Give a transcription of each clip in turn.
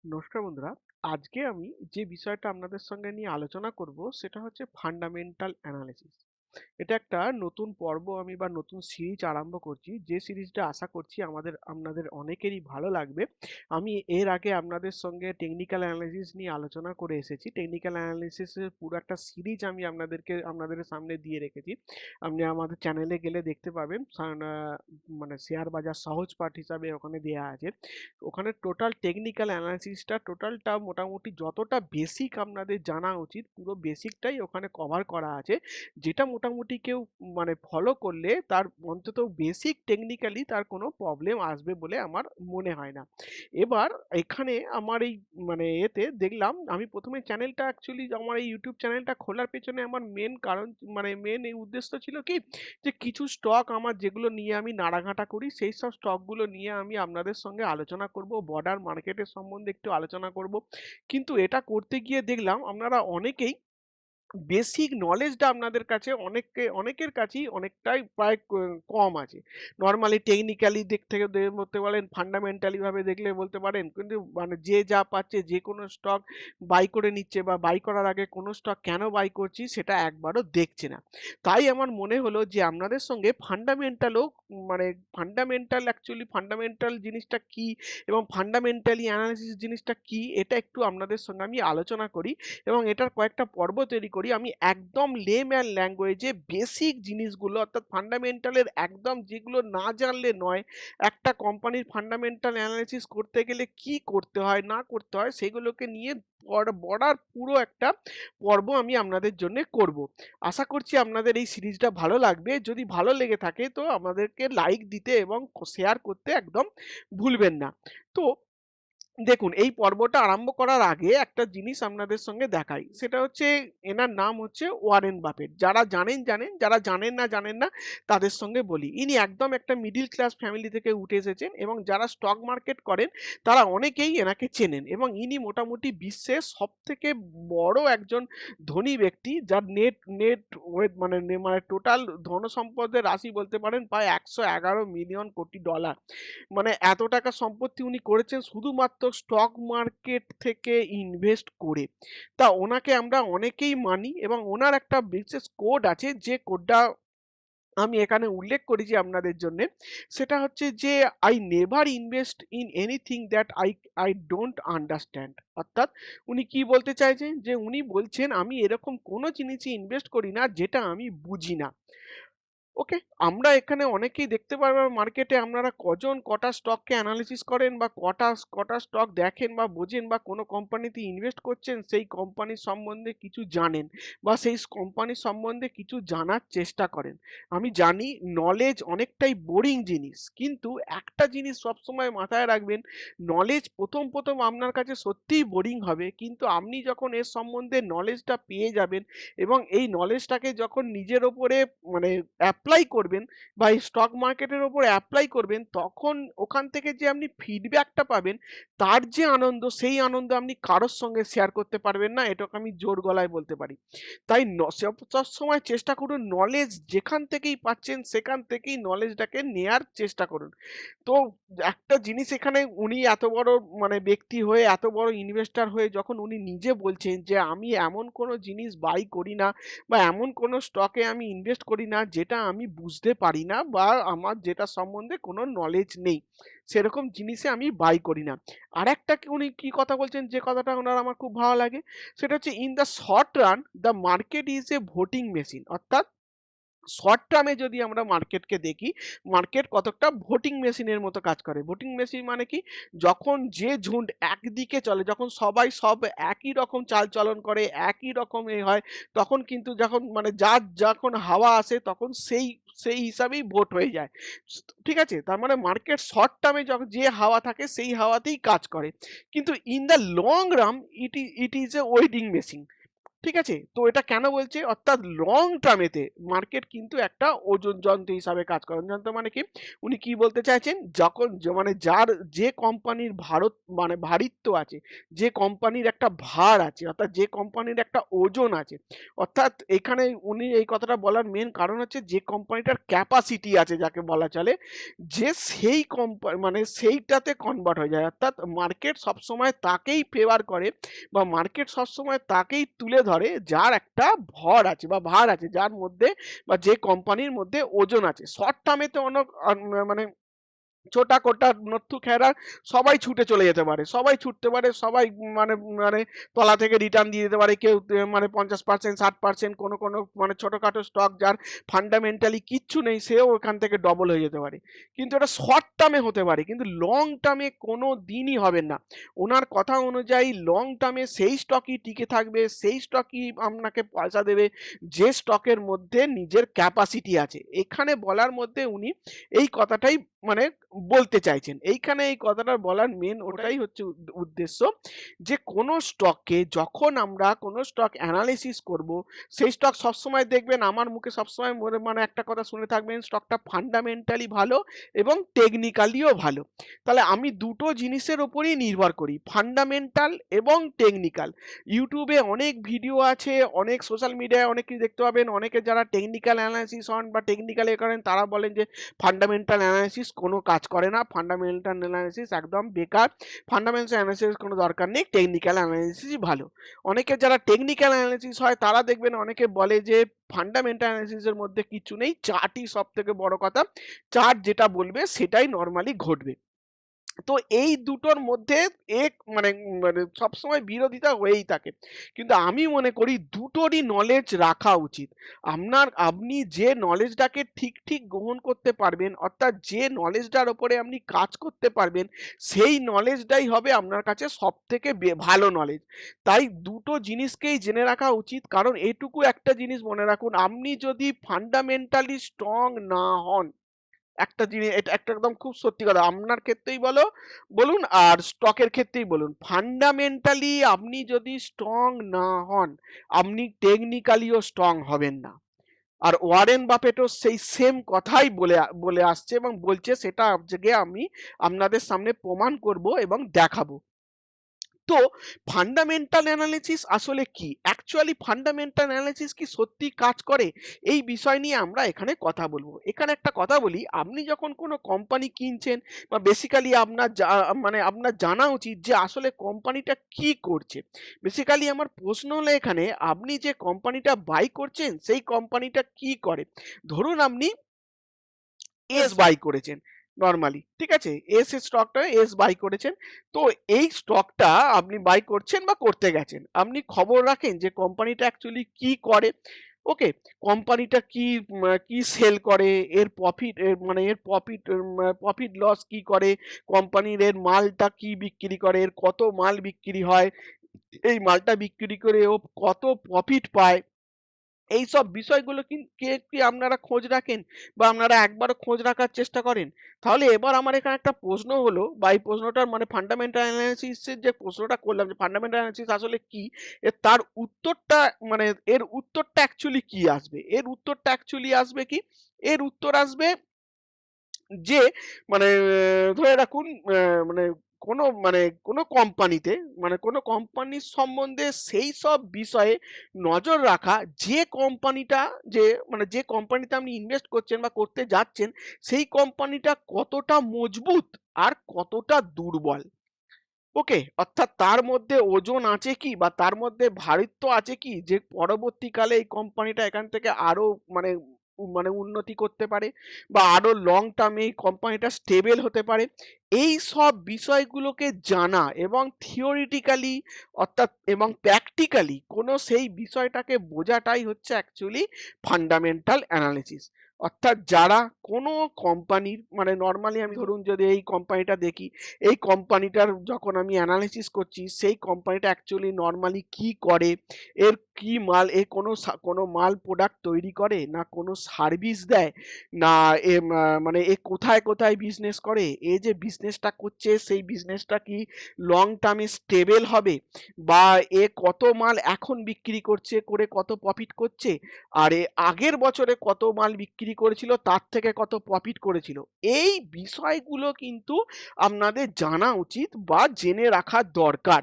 নমস্কার বন্ধুরা। আজকে আমি যে বিষয়টা আপনাদের সঙ্গে নিয়ে আলোচনা করব সেটা হচ্ছে ফান্ডামেন্টাল অ্যানালিসিস। এটা একটা নতুন পর্ব আমি বা নতুন সিরিজ আরম্ভ করছি। যে সিরিজটা আশা করছি আপনাদের অনেকেরই ভালো লাগবে। আমি এর আগে আপনাদের সঙ্গে টেকনিক্যাল অ্যানালিসিস নিয়ে আলোচনা করে এসেছি। টেকনিক্যাল অ্যানালিসিসের পুরো একটা সিরিজ আমি আপনাদের সামনে দিয়ে রেখেছি। আপনি আমাদের চ্যানেলে গেলে দেখতে পাবেন। মানে শেয়ার বাজার সহজ পাঠ হিসাবে ওখানে দেয়া আছে। ওখানে টোটাল টেকনিক্যাল অ্যানালিসিসটা টোটালটা মোটামুটি যতটা বেসিক আপনাদের জানা উচিত পুরো বেসিকটাই ওখানে কভার করা আছে, যেটা মোটামুটি কেউ মানে ফলো করলে তার অন্তত বেসিক টেকনিক্যালি তার কোনো প্রবলেম আসবে বলে আমার মনে হয় না। এবার এখানে আমার এই মানে এতে দেখলাম আমি প্রথমে চ্যানেলটা অ্যাকচুয়ালি আমার এই ইউটিউব চ্যানেলটা খোলার পেছনে আমার মেন কারণ মানে মেন এই উদ্দেশ্য ছিল কি, যে কিছু স্টক আমার যেগুলো নিয়ে আমি নাড়াঘাটা করি সেই সব স্টকগুলো নিয়ে আমি আপনাদের সঙ্গে আলোচনা করব, বর্ডার মার্কেটের সম্বন্ধে একটু আলোচনা করব। কিন্তু এটা করতে গিয়ে দেখলাম আপনারা অনেকেই বেসিক নলেজটা আপনাদের কাছে অনেকের কাছেই অনেকটাই প্রায় কম আছে। নরমালি টেকনিক্যালি দিক থেকে বলতে পারেন, ফান্ডামেন্টালি ভাবে দেখলে বলতে পারেন, কিন্তু মানে যে যা পাচ্ছে যে কোনো স্টক বাই করে নিচ্ছে বা বাই করার আগে কোনো স্টক কেন বাই করছি সেটা একবারও দেখছে না। তাই আমার মনে হলো যে আপনাদের সঙ্গে ফান্ডামেন্টালও মানে ফান্ডামেন্টাল জিনিসটা কি এবং ফান্ডামেন্টালি অ্যানালিসিস জিনিসটা কি এটা একটু আপনাদের সঙ্গে আমি আলোচনা করি এবং এটার কয়েকটা পর্ব তৈরি করি। আমি একদম লেম্যান ল্যাঙ্গুয়েজে বেসিক জিনিসগুলো অর্থাৎ ফান্ডামেন্টালের একদম যেগুলো না জানলে নয়, একটা কোম্পানির ফান্ডামেন্টাল অ্যানালিসিস করতে গেলে কি করতে হয় না করতে হয় সেগুলোকে নিয়ে বড়ার পুরো একটা পর্ব আমি আপনাদের জন্য করব। আশা করছি আপনাদের এই সিরিজটা ভালো লাগবে। যদি ভালো লেগে থাকে তো আমাদেরকে লাইক দিতে এবং শেয়ার করতে একদম ভুলবেন না। তো দেখুন, এই পর্বটা আরম্ভ করার আগে একটা জিনিস আপনাদের সঙ্গে দেখাই। সেটা হচ্ছে এনার নাম হচ্ছে ওয়ারেন বাফেট। যারা জানেন, জানেন, যারা জানেন না তাদের সঙ্গে বলি। ইনি একদম একটা মিডল ক্লাস ফ্যামিলি থেকে উঠে এসেছেন এবং যারা স্টক মার্কেট করেন তারা অনেকেই এনাকে চেনেন এবং ইনি মোটামুটি বিশ্বের সবথেকে বড় একজন ধনী ব্যক্তি, যার নেট নেট ওয়েথ মানে টোটাল ধনসম্পদের রাশি বলতে পারেন প্রায় ১১১ মিলিয়ন কোটি ডলার। মানে এত টাকা সম্পত্তি উনি করেছেন শুধুমাত্র স্টক মার্কেট থেকে ইনভেস্ট করে। তা ওনাকে আমরা অনেকেই মানি এবং ওনার একটা বিশেষ কোড আছে, যে কোডটা আমি এখানে উল্লেখ করেছি আপনাদের জন্য। সেটা হচ্ছে যে I never invest in anything that I don't understand. অর্থাৎ উনি কি বলতে চাইছেন, যে উনি বলছেন আমি এরকম কোনো জিনিসে ইনভেস্ট করি না যেটা আমি বুঝি না। ওকে, আমরা এখানে অনেকেই দেখতে পারবেন মার্কেটে আপনারা কজন কটা স্টককে অ্যানালিসিস করেন বা কটা কটা স্টক দেখেন বা বোঝেন বা কোনো কোম্পানিতে ইনভেস্ট করছেন সেই কোম্পানির সম্বন্ধে কিছু জানেন বা সেই কোম্পানির সম্বন্ধে কিছু জানার চেষ্টা করেন। আমি জানি নলেজ অনেকটাই বোরিং জিনিস, কিন্তু একটা জিনিস সবসময় মাথায় রাখবেন, নলেজ প্রথম আপনার কাছে সত্যিই বোরিং হবে, কিন্তু আপনি যখন এর সম্বন্ধে নলেজটা পেয়ে যাবেন এবং এই নলেজটাকে যখন নিজের ওপরে মানে অ্যাপ্লাই করবেন বা এই স্টক মার্কেটের ওপর অ্যাপ্লাই করবেন, তখন ওখান থেকে যে আপনি ফিডব্যাকটা পাবেন তার যে আনন্দ, সেই আনন্দ আপনি কারোর সঙ্গে শেয়ার করতে পারবেন না, এটাকে আমি জোর গলায় বলতে পারি। তাই সবসময় চেষ্টা করুন নলেজ যেখান থেকেই পাচ্ছেন সেখান থেকেই নলেজটাকে নেয়ার চেষ্টা করুন। তো একটা জিনিস এখানে উনি এত বড় মানে ব্যক্তি হয়ে এত বড় ইনভেস্টর হয়ে যখন উনি নিজে বলছেন যে আমি এমন কোনো জিনিস বাই করি না বা এমন কোনো স্টকে আমি ইনভেস্ট করি না যেটা আমি বুঝতে পারি না বা আমার যেটা সম্বন্ধে কোনো নলেজ নেই, সেরকম জিনিসে আমি বাই করি না। আরেকটা উনি কি কথা বলছেন যে কথাটা ওনার আমার খুব ভালো লাগে, সেটা হচ্ছে in the short run the market is a voting machine. অর্থাৎ শর্ট টার্মে যদি আমরা মার্কেটকে দেখি, মার্কেট কতকটা ভোটিং মেশিনের মতো কাজ করে। ভোটিং মেশিন মানে কি, যখন যে ঝুন্ড একদিকে চলে, যখন সবাই সব একই রকম চাল চলন করে, একই রকম হয়, তখন কিন্তু যখন মানে যার যখন হাওয়া আসে তখন সেই সেই হিসাবেই ভোট হয়ে যায়। ঠিক আছে, তার মানে মার্কেট শর্ট টার্মে যখন যে হাওয়া থাকে সেই হাওয়াতেই কাজ করে, কিন্তু in the long run it is a waiting machine. ঠিক আছে? তো এটা কেন বলছে? অর্থাৎ লং টার্মেতে মার্কেট কিন্তু একটা ওজন যন্ত্র হিসাবে কাজ করে। ওজন যন্ত্র মানে কি? উনি কি বলতে চাইছেন? যখন মানে যার যে কোম্পানির মানে ভারিত্ব আছে, যে কোম্পানির একটা ভার আছে, অর্থাৎ যে কোম্পানির একটা ওজন আছে, অর্থাৎ এখানে উনি এই কথাটা বলার মেইন কারণ হচ্ছে যে কোম্পানিটার ক্যাপাসিটি আছে যাকে বলা চলে, যে সেই মানে সেইটাতে কনভার্ট হয়ে যায়। অর্থাৎ মার্কেট সবসময় তাকেই ফেভার করে বা মার্কেট সবসময় তাকেই তুলে ধরে যার একটা ভর আছে বা ভার আছে, যার মধ্যে বা যে কোম্পানির মধ্যে ওজন আছে। শর্ট টার্মে তো অনেক মানে ছোটা-কোটা, নত্থু-খেরা সবাই ছুটে চলে যেতে পারে। সবাই ছুটতে পারে, সবাই মানে মানে তলা থেকে রিটার্ন দিয়ে দিতে পারে। কেউ মানে 50% 60% কোনো মানে ছোটখাটো স্টক যার ফান্ডামেন্টালি কিচ্ছু নেই সেও ওখান থেকে ডবল হয়ে যেতে পারে। কিন্তু এটা শর্ট টার্মে হতে পারে কিন্তু লং টার্মে কোনো দিনই হবে না। ওনার কথা অনুযায়ী লং টার্মে সেই স্টকই টিকে থাকবে, সেই স্টকই আপনাকে পয়সা দেবে যে স্টকের মধ্যে নিজের ক্যাপাসিটি আছে। এখানে বলার মধ্যে উনি এই কথাটাই মানে বলতে চাইছেন। এইখানে এই কথাটা বলার মেন ওটাই হচ্ছে উদ্দেশ্য যে কোনো স্টককে যখন আমরা কোনো স্টক অ্যানালিসিস করব, সেই স্টক সবসময় দেখবেন আমার মুখে সবসময় মানে একটা কথা শুনে থাকবেন স্টকটা ফান্ডামেন্টালি ভালো এবং টেকনিক্যালিও ভালো। তাহলে আমি দুটো জিনিসের উপরেই নির্ভর করি, ফান্ডামেন্টাল এবং টেকনিক্যাল। ইউটিউবে অনেক ভিডিও আছে, অনেক সোশ্যাল মিডিয়ায় অনেক কিছু দেখতে পাবেন, অনেকে যারা টেকনিক্যাল অ্যানালাইসিস হন বা টেকনিক্যাল এ করেন তারা বলেন যে ফান্ডামেন্টাল অ্যানালাইসিস কোনো কাজ করে না, ফান্ডামেন্টাল অ্যানালাইসিস একদম বেকার, ফান্ডামেন্টাল অ্যানালাইসিস কোনো দরকার নেই, টেকনিক্যাল অ্যানালাইসিসই ভালো। অনেকে যারা টেকনিক্যাল অ্যানালাইসিস হয় তারা দেখবেন অনেকে বলে যে ফান্ডামেন্টাল অ্যানালাইসিসের মধ্যে কিছু নেই, চার্টই সব থেকে বড় কথা, চার্ট যেটা বলবে সেটাই নর্মালি ঘটবে। তো এই দুটোর মধ্যে এক মানে মানে সবসময় বিরোধিতা হয়েই থাকে। কিন্তু আমি মনে করি দুটোরই নলেজ রাখা উচিত। আপনি যে নলেজটাকে ঠিক গ্রহণ করতে পারবেন, অর্থাৎ যে নলেজটার উপরে আপনি কাজ করতে পারবেন, সেই নলেজটাই হবে আপনার কাছে সবথেকে ভালো নলেজ। তাই দুটো জিনিসকেই জেনে রাখা উচিত। কারণ এটুকু একটা জিনিস মনে রাখুন, আপনি যদি ফান্ডামেন্টালি স্ট্রং না হন, একটা জিনিস এটা একটা একদম খুব সত্যি কথা, আপনার ক্ষেত্রেই বলুন আর স্টকের ক্ষেত্রেই বলুন, ফান্ডামেন্টালি আপনি যদি স্ট্রং না হন, আপনি টেকনিক্যালিও স্ট্রং হবেন না। আর ওয়ারেন বাফেটও সেই সেম কথাই বলে আসছে এবং বলছে, সেটা আজকে আমি আপনাদের সামনে প্রমাণ করব এবং দেখাবো। তো ফান্ডামেন্টাল অ্যানালিসিস আসলে কি? অ্যাকচুয়ালি ফান্ডামেন্টাল অ্যানালিসিস কি সত্যিই কাজ করে? এই বিষয় নিয়ে আমরা এখানে কথা বলবো। এখানে একটা কথা বলি, আপনি যখন কোনো কোম্পানি কিনছেন বা বেসিক্যালি মানে আপনার জানা উচিত যে আসলে কোম্পানিটা কি করছে। বেসিক্যালি আমার প্রশ্ন হলো এখানে, আপনি যে কোম্পানিটা বাই করছেন সেই কোম্পানিটা কি করে? ধরুন আপনি এস বাই করেছেন নরমালি, ঠিক আছে? স্টকটা এস বাই করেছেন। তো এই স্টকটা আপনি বাই করছেন বা করতে গেছেন। আপনি খবর রাখেন যে কোম্পানিটা অ্যাকচুয়ালি কি করে? ওকে? কোম্পানিটা কি সেল করে? এর প্রফিট মানে এর প্রফিট লস কি করে? কোম্পানির এর মালটা কি বিক্রি করে? এর কত মাল বিক্রি হয়? এই মালটা বিক্রি করে ও কত প্রফিট পায়? এইসব বিষয়গুলো কি আপনারা খোঁজ রাখেন বা আপনারা একবারও খোঁজ রাখার চেষ্টা করেন? তাহলে এবার আমার এখানে একটা প্রশ্ন হলো বা এই প্রশ্নটার মানে ফান্ডামেন্টাল অ্যানালিসিস এর যে প্রশ্নটা করলাম যে ফান্ডামেন্টাল অ্যানালিসিস আসলে কি? তার উত্তরটা মানে এর উত্তরটা অ্যাকচুয়ালি কি আসবে? এর উত্তরটা অ্যাকচুয়ালি আসবে কি? এর উত্তর আসবে যে মানে ধরে রাখুন মানে কোনো কোম্পানিতে মানে কোনো কোম্পানির সম্বন্ধে সেই সব বিষয়ে নজর রাখা, যে কোম্পানিটা মানে যে কোম্পানিতে আপনি ইনভেস্ট করছেন বা করতে যাচ্ছেন সেই কোম্পানিটা কতটা মজবুত আর কতটা দুর্বল। ওকে, অর্থাৎ তার মধ্যে ওজন আছে কি বা তার মধ্যে ভারিত্ব আছে কি যে পরবর্তীকালে এই কোম্পানিটা এখান থেকে আরো মানে মানে উন্নতি করতে পারে বা আরো লং টার্মে এই কোম্পানিটা স্টেবল হতে পারে। এই সব বিষয়গুলোকে জানা এবং থিওরিটিক্যালি অর্থাৎ এবং প্র্যাকটিক্যালি কোনো সেই বিষয়টাকে বোঝাটাই হচ্ছে অ্যাকচুয়ালি ফান্ডামেন্টাল অ্যানালিসিস। অর্থাৎ যারা কোনো কোম্পানির মানে নর্মালি আমি ধরুন যদি এই কোম্পানিটা দেখি, এই কোম্পানিটার যখন আমি অ্যানালিসিস করছি সেই কোম্পানিটা অ্যাকচুয়ালি নরমালি কি করে, এর কি মাল, এ কোনো মাল প্রোডাক্ট তৈরি করে না কোনো সার্ভিস দেয়, না মানে এ কোথায় বিজনেস করে, এ যে বিজনেসটা করছে সেই বিজনেসটা কি লং টার্মে স্টেবল হবে, বা এ কত মাল এখন বিক্রি করছে করে কত প্রফিট করছে, আর আগের বছরে কত মাল বিক্রি করেছিল তার থেকে কত প্রফিট করেছিল, এই বিষয়গুলো কিন্তু আপনাদের জানা উচিত বা জেনে রাখা দরকার।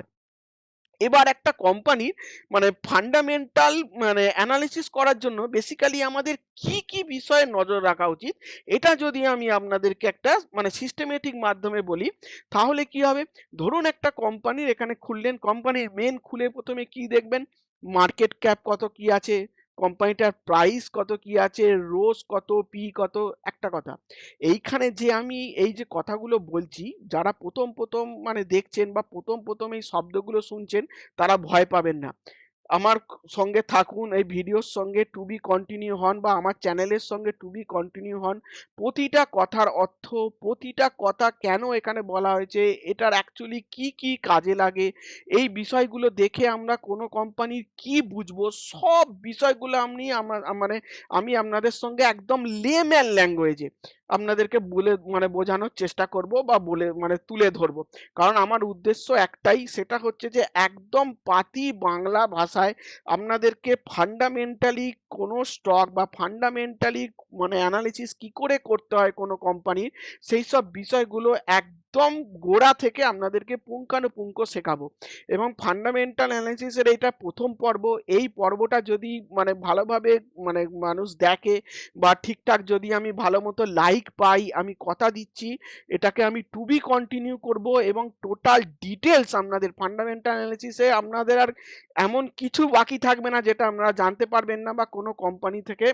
এবার একটা কোম্পানির মানে ফান্ডামেন্টাল মানে অ্যানালিসিস করার জন্য বেসিক্যালি আমাদের কি কি বিষয়ে নজর রাখা উচিত, এটা যদি আমি আপনাদেরকে একটা মানে সিস্টেমেটিক মাধ্যমে বলি, তাহলে কি হবে? ধরুন একটা কোম্পানির এখানে খুললেন, কোম্পানির মেন খুলে প্রথমে কি দেখবেন? মার্কেট ক্যাপ কত কি আছে, কোম্পানিটার প্রাইস কত কি আছে, রোজ কত, পি কত। একটা কথা, এইখানে যে আমি এই যে কথাগুলো বলছি, যারা প্রথম মানে দেখছেন বা প্রথম এই শব্দগুলো শুনছেন, তারা ভয় পাবেন না। আমার সঙ্গে থাকুন, এই ভিডিওর সঙ্গে টু বি কন্টিনিউ হন বা আমার চ্যানেলের সঙ্গে টু বি কন্টিনিউ হন। প্রতিটা কথার অর্থ, প্রতিটা কথা কেন এখানে বলা হয়েছে, এটার অ্যাকচুয়ালি কি কি কাজে লাগে, এই বিষয়গুলো দেখে আমরা কোনো কোম্পানির কি বুঝবো, সব বিষয়গুলো মানে আমি আপনাদের সঙ্গে একদম লেম্যান ল্যাঙ্গুয়েজে আপনাদেরকে বলে মানে বোঝানোর চেষ্টা করব বা বলে মানে তুলে ধরবো। কারণ আমার উদ্দেশ্য একটাই, সেটা হচ্ছে যে একদম পাতি বাংলা ভাষায় আপনাদেরকে ফান্ডামেন্টালি কোনো স্টক বা ফান্ডামেন্টালি মানে অ্যানালিসিস কি করে করতে হয় কোনো কোম্পানির, সেই সব বিষয়গুলো একদম গোড়া থেকে আপনাদেরকে পুঙ্খানুপুঙ্খ শেখাবো। এবং ফান্ডামেন্টাল অ্যানালিসিসের এইটা প্রথম পর্ব। এই পর্বটা যদি মানে ভালোভাবে মানে মানুষ দেখে বা ঠিকঠাক যদি আমি ভালো মতো লাইক পাই, আমি কথা দিচ্ছি এটাকে আমি টু বি কন্টিনিউ করব এবং টোটাল ডিটেলস আপনাদের ফান্ডামেন্টাল অ্যানালিসিসে আপনাদের আর এমন কিছু বাকি থাকবে না যেটা আপনারা জানতে পারবেন না, বা কোনো কোম্পানি থেকে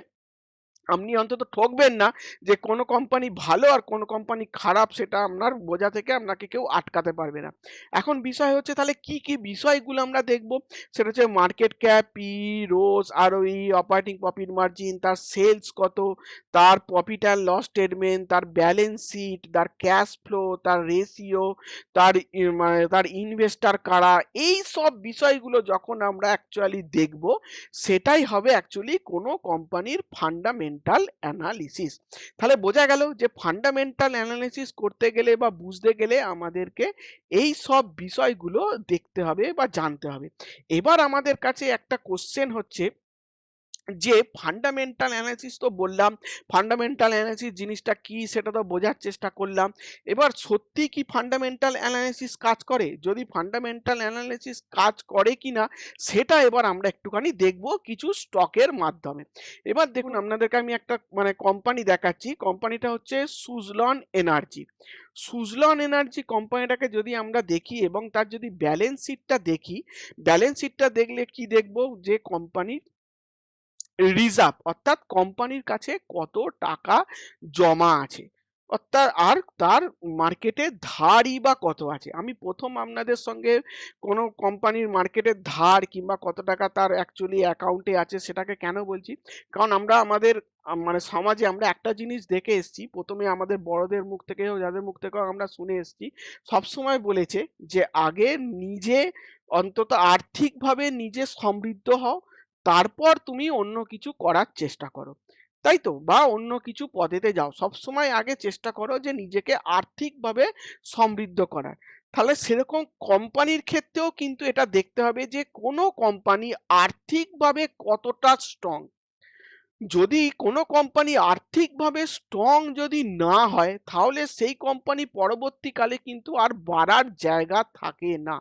আপনি অন্তত ঠকবেন না যে কোনো কোম্পানি ভালো আর কোনো কোম্পানি খারাপ, সেটা আপনার বোঝা থেকে আপনাকে কেউ আটকাতে পারবে না। এখন বিষয় হচ্ছে তাহলে কি কি বিষয়গুলো আমরা দেখব, সেটা হচ্ছে মার্কেট ক্যাপ, পি, রোজ, আরওই, অপারেটিং প্রফিট মার্জিন, তার সেলস কত, তার প্রফিট অ্যান্ড লস স্টেটমেন্ট, তার ব্যালেন্স শিট, তার ক্যাশ ফ্লো, তার রেশিও, তার মানে তার ইনভেস্টার কারা, এই সব বিষয়গুলো যখন আমরা অ্যাকচুয়ালি দেখব, সেটাই হবে অ্যাকচুয়ালি কোনো কোম্পানির ফান্ডামেন্টাল অ্যানালিসিস। তাহলে বোঝা গেল যে ফান্ডামেন্টাল অ্যানালিসিস করতে গেলে বা বুঝতে গেলে আমাদেরকে এই সব বিষয়গুলো দেখতে হবে বা জানতে হবে। এবার আমাদের কাছে একটা কোশ্চেন হচ্ছে যে ফান্ডামেন্টাল অ্যানালিসিস তো বললাম, ফান্ডামেন্টাল অ্যানালিসিস জিনিসটা কি সেটা তো বোঝার চেষ্টা করলাম। এবার সত্যি কি ফান্ডামেন্টাল অ্যানালিসিস কাজ করে? যদি ফান্ডামেন্টাল অ্যানালিসিস কাজ করে কিনা সেটা এবার আমরা একটুখানি দেখব কিছু স্টকের মাধ্যমে। এবার দেখুন আপনাদেরকে আমি একটা মানে কোম্পানি দেখাচ্ছি, কোম্পানিটা হচ্ছে সুজলন এনার্জি। সুজলন এনার্জি কোম্পানিটাকে যদি আমরা দেখি এবং তার যদি ব্যালেন্স শিটটা দেখি, ব্যালেন্স শিটটা দেখলে কি দেখব, যে কোম্পানি রিজার্ভ অর্থাৎ কোম্পানির কাছে কত টাকা জমা আছে, অর্থাৎ আর তার মার্কেটে ধারই বা কত আছে। আমি প্রথম আপনাদের সঙ্গে কোনো কোম্পানির মার্কেটের ধার কিংবা কত টাকা তার অ্যাকচুয়ালি অ্যাকাউন্টে আছে সেটাকে কেন বলছি, কারণ আমরা আমাদের মানে সমাজে আমরা একটা জিনিস দেখে এসেছি, প্রথমে আমাদের বড়দের মুখ থেকে যাদের মুখ থেকেও আমরা শুনে এসেছি, সবসময় বলেছে যে আগে নিজে অন্তত আর্থিকভাবে নিজে সমৃদ্ধ হও, তারপর তুমি অন্য কিছু করার চেষ্টা করো, তাই তো? বা অন্য কিছু পথেতে যাও, সবসময় আগে চেষ্টা করো যে নিজেকে আর্থিকভাবে সমৃদ্ধ করার। তাহলে সেরকম কোম্পানির ক্ষেত্রেও কিন্তু এটা দেখতে হবে যে কোনো কোম্পানি আর্থিকভাবে কতটা স্ট্রং। যদি কোনো কোম্পানি আর্থিকভাবে স্ট্রং যদি না হয়, তাহলে সেই কোম্পানি পরবর্তীকালে কিন্তু আর বাড়ার জায়গা থাকে না।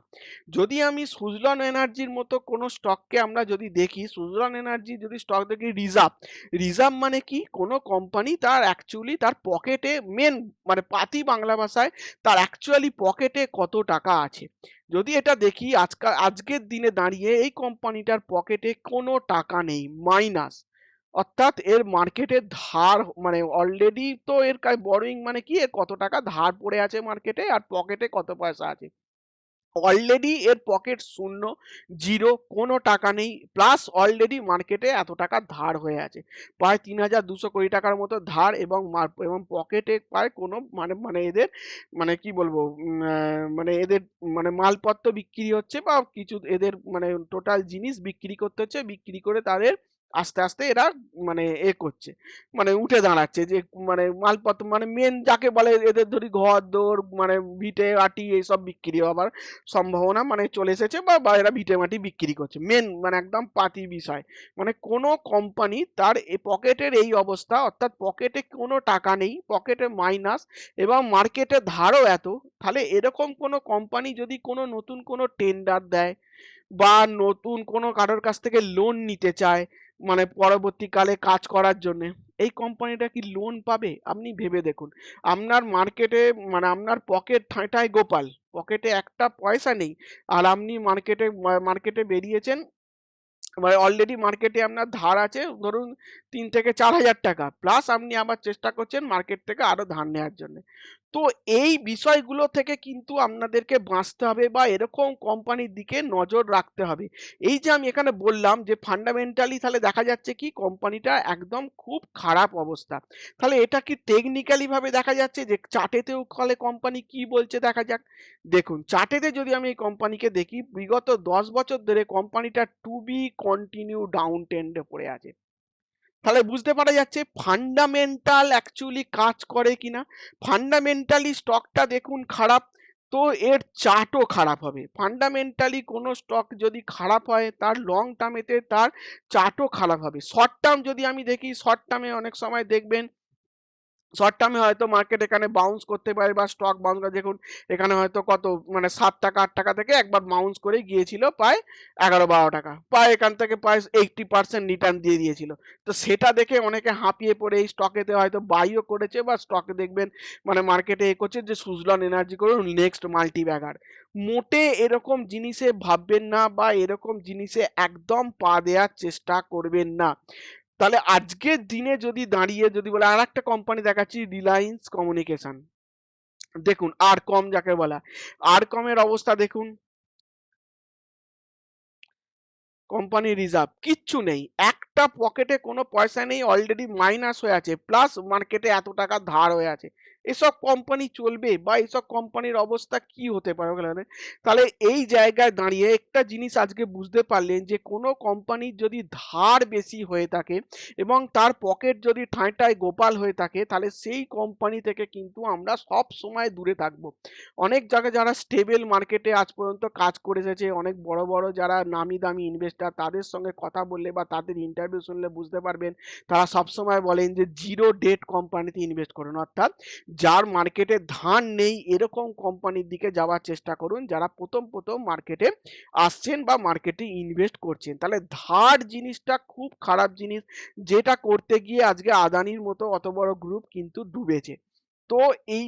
যদি আমি সুজলন এনার্জির মতো কোনো স্টককে আমরা যদি দেখি, সুজলন এনার্জি যদি স্টক দেখি, রিজার্ভ, রিজার্ভ মানে কি, কোনো কোম্পানি তার অ্যাকচুয়ালি তার পকেটে মেন মানে পাতি বাংলা ভাষায় তার অ্যাকচুয়ালি পকেটে কত টাকা আছে। যদি এটা দেখি আজকের দিনে দাঁড়িয়ে এই কোম্পানিটার পকেটে কোনো টাকা নেই, মাইনাস। অর্থাৎ এর মার্কেটে ধার মানে অলরেডি তো এর বরোইং মানে কি, এর কত টাকা ধার পড়ে আছে মার্কেটে আর পকেটে কত পয়সা আছে। অলরেডি এর পকেট শূন্য, জিরো, কোনো টাকা নেই, প্লাস অলরেডি মার্কেটে এত টাকা ধার হয়ে আছে, প্রায় ৩,২০০ কোটি টাকার মতো ধার, এবং পকেটে প্রায় কোনো মানে মানে এদের মানে কি বলবো মানে এদের মানে মালপত্র বিক্রি হচ্ছে বা কিছু এদের মানে টোটাল জিনিস বিক্রি করতে হচ্ছে, বিক্রি করে তাদের আস্তে, আস্তে এরা মানে করছে। মানে উঠে দাঁড়াচ্ছে যে মানে মালপত্র মানে মেন যাকে বলে এদের ধরি ঘর-দোর মানে ভিটে-মাটি এইসব বিক্রি হবার সম্ভাবনা মানে চলে এসেছে বা এরা ভিটে-মাটি বিক্রি করছে। মেন মানে একদম পাতি বিষয়। মানে কোনো কোম্পানি তার পকেটের এই অবস্থা, অর্থাৎ পকেটে কোনো টাকা নেই, পকেটে মাইনাস এবং মার্কেটে ধারও এত, তাহলে এরকম কোনো কোম্পানি যদি কোনো নতুন কোনো টেন্ডার দেয় বা নতুন কোনো কারোর কাছ থেকে লোন নিতে চায় মানে পরবর্তীকালে কাজ করার জন্য, এই কোম্পানিটা কি লোন পাবে? আপনি ভেবে দেখুন। আপনার মার্কেটে মানে আপনার পকেট ঠাঁইটায় গোপাল, পকেটে একটা পয়সা নেই, আর আপনি মার্কেটে বেরিয়েছেন, মানে অলরেডি মার্কেটে আপনার ধার আছে ধরুন ৩ থেকে ৪ হাজার টাকা, প্লাস আপনি আবার চেষ্টা করছেন মার্কেট থেকে আরো ধার নেওয়ার জন্য। তো এই বিষয়গুলো থেকে কিন্তু আপনাদেরকে বাঁচতে হবে বা এরকম কোম্পানির দিকে নজর রাখতে হবে। এই যে আমি এখানে বললাম যে ফান্ডামেন্টালি তাহলে দেখা যাচ্ছে কি কোম্পানিটা একদম খুব খারাপ অবস্থা। তাহলে এটা কি টেকনিক্যালি ভাবে দেখা যাচ্ছে যে চার্টেতেও ফলে কোম্পানি কি বলছে দেখা যাক। দেখুন চার্টেতে যদি আমি এই কোম্পানিকে দেখি বিগত ১০ বছর ধরে কোম্পানিটা টু বি কন্টিনিউ ডাউন ট্রেন্ডে পড়ে আছে। তাহলে বুঝতে পারা যাচ্ছে ফান্ডামেন্টাল অ্যাকচুয়ালি কাজ করে কিনা। ফান্ডামেন্টালি স্টকটা দেখুন খারাপ, তো এর চার্টও খারাপ হবে। ফান্ডামেন্টালি কোনো স্টক যদি খারাপ হয় তার লং টার্মেতে তার চার্টও খারাপ হবে। শর্ট টার্ম যদি আমি দেখি, শর্ট টার্মে অনেক সময় দেখবেন শর্ট টার্মে হয়তো মার্কেট এখানে বাউন্স করতে পারে বা স্টক বাউন্স দেখুন এখানে হয়তো কত মানে 7 টাকা 8 টাকা থেকে একবার বাউন্স করে গিয়েছিল প্রায় 11-12 টাকা, প্রায় এখান থেকে প্রায় 80% রিটার্ন দিয়ে দিয়েছিল। তো সেটা দেখে অনেকে হাঁপিয়ে পড়ে এই স্টকেতে হয়তো বাইও করেছে বা স্টকে দেখবেন মানে মার্কেটে করছে যে সুজলন এনার্জি করুন নেক্সট মাল্টি ব্যাগার। মোটে এরকম জিনিসে ভাববেন না বা এরকম জিনিসে একদম পা দেওয়ার চেষ্টা করবেন না। তাহলে আজকের দিনে যদি দাঁড়িয়ে যদি বলে আর একটা কোম্পানি দেখাচ্ছি রিলায়েন্স কমিউনিকেশন, দেখুন আর কম যাকে বলা, আর কমের অবস্থা দেখুন, কোম্পানি রিজার্ভ কিচ্ছু নেই, একটা পকেটে কোনো পয়সা নেই, অলরেডি মাইনাস হয়ে আছে, প্লাস মার্কেটে এত টাকা ধার হয়ে আছে। এসব কোম্পানি চলবে বা এইসব কোম্পানির অবস্থা কি হতে পারে বলেন? তাহলে এই জায়গায় দাঁড়িয়ে একটা জিনিস আজকে বুঝতে পারলেন যে কোনো কোম্পানির যদি ধার বেশি হয়ে থাকে এবং তার পকেট যদি ঠাঁইটায় গোপাল হয়ে থাকে তাহলে সেই কোম্পানি থেকে কিন্তু আমরা সব সময় দূরে থাকবো। অনেক জায়গায় যারা স্টেবল মার্কেটে আজ পর্যন্ত কাজ করে এসেছে, অনেক বড় বড় যারা নামি দামি ইনভেস্টার তাদের সঙ্গে কথা বললে বা তাদের ইন্টারভিউ শুনলে বুঝতে পারবেন তারা সবসময় বলেন যে জিরো ডেট কোম্পানিতে ইনভেস্ট করুন, অর্থাৎ যার মার্কেটে ধার নেই এরকম কোম্পানির দিকে যাওয়ার চেষ্টা করুন যারা প্রথম প্রথম মার্কেটে আসছেন বা মার্কেটে ইনভেস্ট করছেন। তাহলে ধার জিনিসটা খুব খারাপ জিনিস, যেটা করতে গিয়ে আজকে আদানির মতো অত বড় গ্রুপ কিন্তু ডুবেছে। তো এই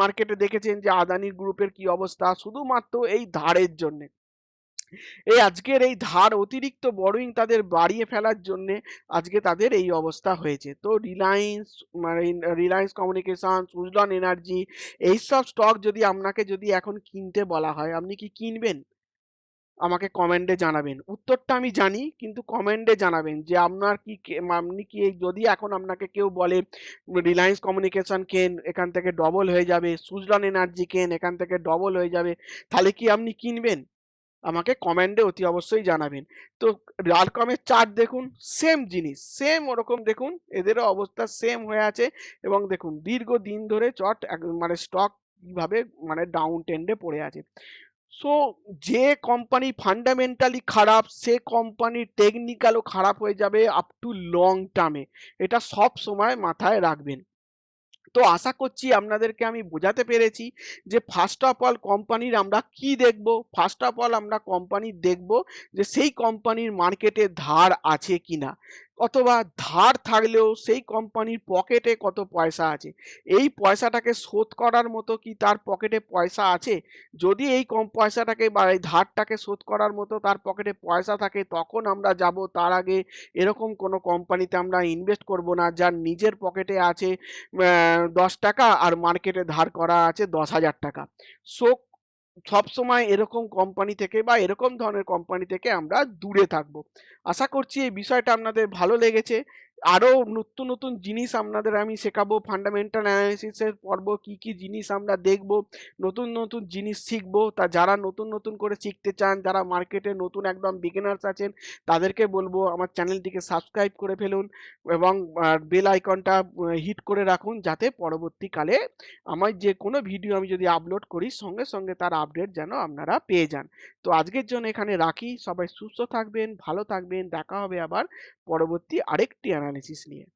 মার্কেটে দেখেছেন যে আদানি গ্রুপের কি অবস্থা শুধুমাত্র এই ধারের জন্য, এই আজকের এই ধার অতিরিক্ত বড়োইং তাদের বাড়িয়ে ফেলার জন্য আজকে তাদের এই অবস্থা হয়েছে। তো রিলায়েন্স মানে রিলায়েন্স কমিউনিকেশন, সুজলন এনার্জি এইসব স্টক যদি আপনাকে যদি এখন কিনতে বলা হয় আপনি কি কিনবেন? আমাকে কমেন্টে জানাবেন। উত্তরটা আমি জানি কিন্তু কমেন্টে জানাবেন যে আপনার কি আপনি কি যদি এখন আপনাকে কেউ বলে রিলায়েন্স কমিউনিকেশন কেন এখান থেকে ডবল হয়ে যাবে, সুজলন এনার্জি কেন এখান থেকে ডবল হয়ে যাবে, তাহলে কি আপনি কিনবেন? আমাকে কমেন্টে অতি অবশ্যই জানাবেন। তো রালকমের চার্ট দেখুন সেম জিনিস, সেম ওরকম দেখুন এদেরও অবস্থা সেম হয়ে আছে এবং দেখুন দীর্ঘদিন ধরে মানে স্টক কিভাবে মানে ডাউন ট্রেন্ডে পড়ে আছে। সো যে কোম্পানি ফান্ডামেন্টালি খারাপ সে কোম্পানির টেকনিক্যালও খারাপ হয়ে যাবে আপ টু লং টার্মে, এটা সব সময় মাথায় রাখবেন। তো আশা করছি আপনাদেরকে আমি বোঝাতে পেরেছি যে ফার্স্ট অফ অল কোম্পানির আমরা কি দেখব, ফার্স্ট অফ অল আমরা কোম্পানির দেখব যে সেই কোম্পানির মার্কেটে ধার আছে কিনা, অথবা ধার থাকলেও সেই কোম্পানির পকেটে কত পয়সা আছে, এই পয়সাটাকে শোধ করার মতো কি তার পকেটে পয়সা আছে। যদি এই কম পয়সাটাকে বা এই ধারটাকে শোধ করার মতো তার পকেটে পয়সা থাকে তখন আমরা যাব, তার আগে এরকম কোনো কোম্পানিতে আমরা ইনভেস্ট করব না যার নিজের পকেটে আছে 10 টাকা আর মার্কেটে ধার করা আছে 10,000 টাকা। সো সবসময় এরকম কোম্পানি থেকে বা এরকম ধরনের কোম্পানি থেকে আমরা দূরে থাকবো। আশা করছি এই বিষয়টা আপনাদের ভালো লেগেছে। আরো নতুন, নতুন জিনিস আপনাদের আমি শেখাবো। ফান্ডামেন্টাল অ্যানালিসিস এর পর্ব কি, কি জিনিস আমরা দেখবো। নতুন, নতুন জিনিস শিখবো। তা যারা নতুন, নতুন করে শিখতে চান, যারা মার্কেটে নতুন একদম বিগিনার্স আছেন, তাদেরকে বলবো আমার চ্যানেলটিকে সাবস্ক্রাইব করে ফেলুন এবং বেল আইকনটা হিট করে রাখুন, যাতে পরবর্তীকালে আমার যে কোনো ভিডিও আমি যদি আপলোড করি, সঙ্গে, সঙ্গে তার আপডেট যেন আপনারা পেয়ে যান। তো আজকের জন্য এখানে রাখি। সবাই সুস্থ থাকবেন, ভালো থাকবেন। দেখা হবে আবার পরবর্তী আরেকটি অ্যানালিসিস নিয়ে।